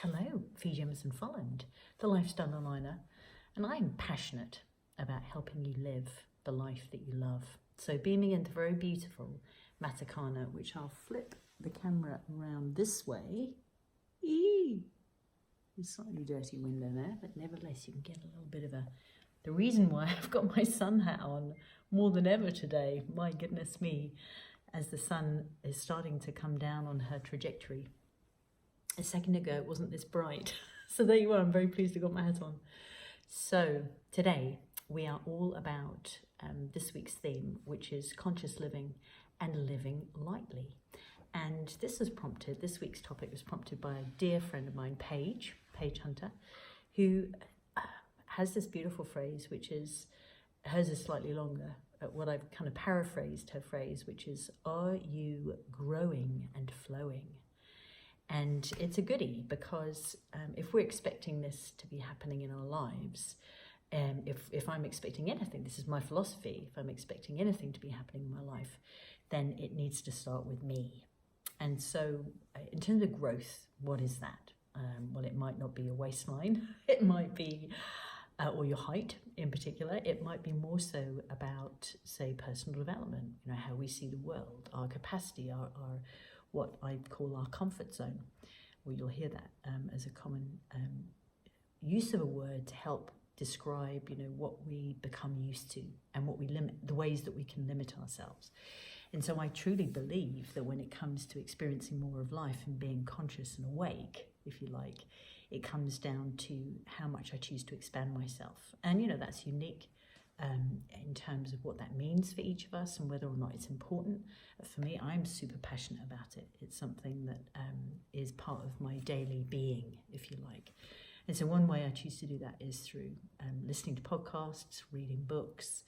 Hello, Jamieson-Folland, the lifestyle aligner, and I'm passionate about helping you live the life that you love. So beaming into very beautiful Matakana, which I'll flip the camera around this way. Eee! There's a slightly dirty window there, but nevertheless you can get a little bit of the reason why I've got my sun hat on more than ever today, my goodness me, as the sun is starting to come down on her trajectory. A second ago it wasn't this bright, so there you are. I'm very pleased I got my hat on. So today we are all about this week's theme, which is conscious living and living lightly. And this week's topic was prompted by a dear friend of mine, Paige Hunter, who has this beautiful phrase, which is, hers is slightly longer, what I've kind of paraphrased her phrase, which is, are you growing and flowing? And it's a goodie because if we're expecting this to be happening in our lives, if I'm expecting anything, this is my philosophy, if I'm expecting anything to be happening in my life, then it needs to start with me. And so in terms of growth, what is that? Well, it might not be your waistline, it might be, or your height in particular, it might be more so about, say, personal development, how we see the world, our capacity, our what I call our comfort zone. Well, you'll hear that as a common use of a word to help describe, what we become used to and what we limit, the ways that we can limit ourselves. And so I truly believe that when it comes to experiencing more of life and being conscious and awake, if you like, it comes down to how much I choose to expand myself. And, that's unique in terms of what that means for each of us and whether or not it's important. For me, I'm super passionate about it. It's something that is part of my daily being, if you like. And so one way I choose to do that is through listening to podcasts, reading books,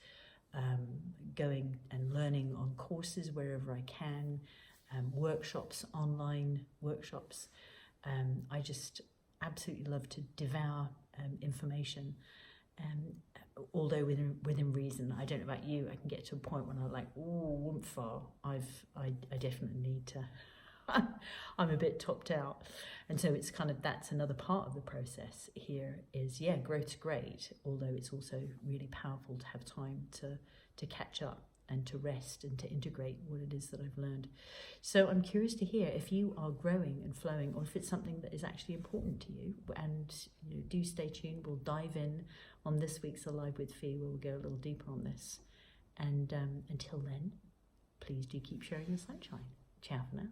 going and learning on courses wherever I can, workshops, online workshops. I just absolutely love to devour information. Although within reason. I don't know about you, I can get to a point when I'm like, oh, I definitely need to, I'm a bit topped out. And so it's kind of, that's another part of the process here is, growth's great, although it's also really powerful to have time to catch up and to rest and to integrate what it is that I've learned. So I'm curious to hear if you are growing and flowing, or if it's something that is actually important to you. And do stay tuned. We'll dive in on this week's Alive with Fee, where we'll go a little deeper on this. And until then, please do keep sharing the sunshine. Ciao for now.